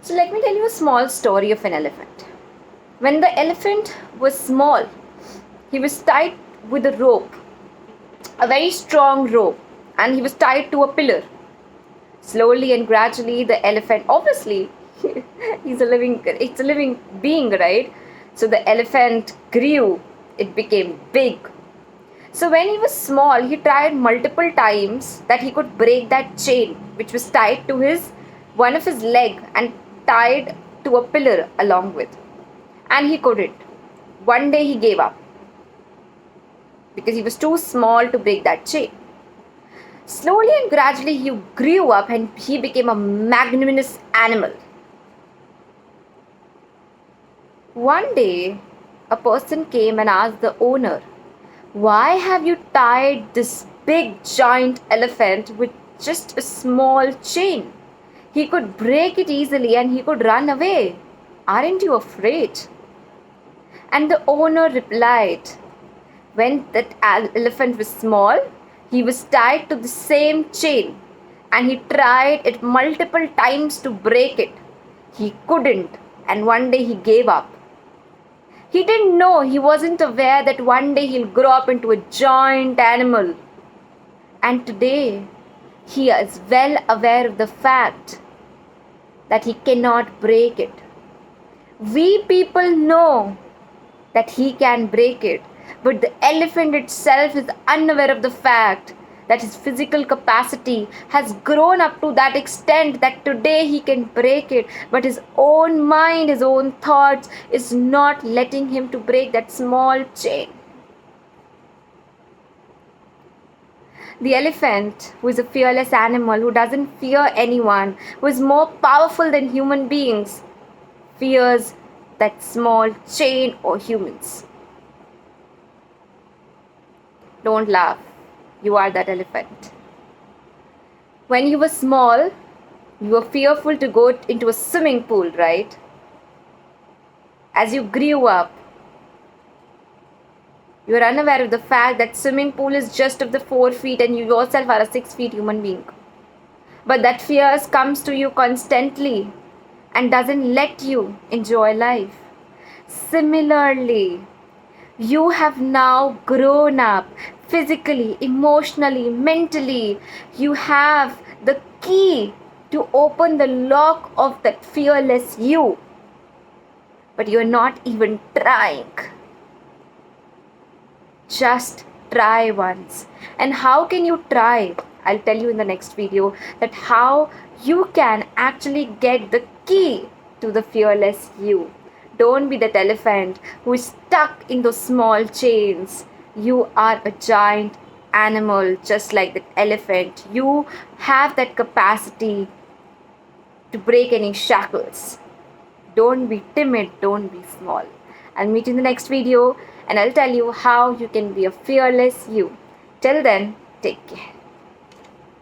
So let me tell you a small story of an elephant. When the elephant was small, he was tied with a rope, a very strong rope, and he was tied to a pillar. Slowly and gradually, the elephant, obviously, it's a living being, right? So the elephant grew, it became big. So when he was small, he tried multiple times that he could break that chain, which was tied to his one of his leg and tied to a pillar along with. And he couldn't. One day he gave up because he was too small to break that chain. Slowly and gradually he grew up and he became a magnanimous animal. One day, a person came and asked the owner, "Why have you tied this big giant elephant with just a small chain? He could break it easily and he could run away. Aren't you afraid?" And the owner replied, "When that elephant was small, he was tied to the same chain and he tried it multiple times to break it. He couldn't, and one day he gave up. He didn't know, he wasn't aware that one day he'll grow up into a giant animal. And today, he is well aware of the fact that he cannot break it. We people know that he can break it, but the elephant itself is unaware of the fact that his physical capacity has grown up to that extent that today he can break it, but his own mind, his own thoughts is not letting him to break that small chain. The elephant, who is a fearless animal, who doesn't fear anyone, who is more powerful than human beings, fears that small chain or humans. Don't laugh. You are that elephant. When you were small, you were fearful to go into a swimming pool, right? As you grew up, you are unaware of the fact that swimming pool is just of the 4 feet and you yourself are a 6 feet human being. But that fear comes to you constantly and doesn't let you enjoy life. Similarly, you have now grown up physically, emotionally, mentally. You have the key to open the lock of that fearless you. But you're not even trying. Just try once. And how can you try? I'll tell you in the next video that how you can actually get the key to the fearless you. Don't be that elephant who is stuck in those small chains. You are a giant animal just like that elephant. You have that capacity to break any shackles. Don't be timid, don't be small. I'll meet you in the next video and I'll tell you how you can be a fearless you. Till then, take care.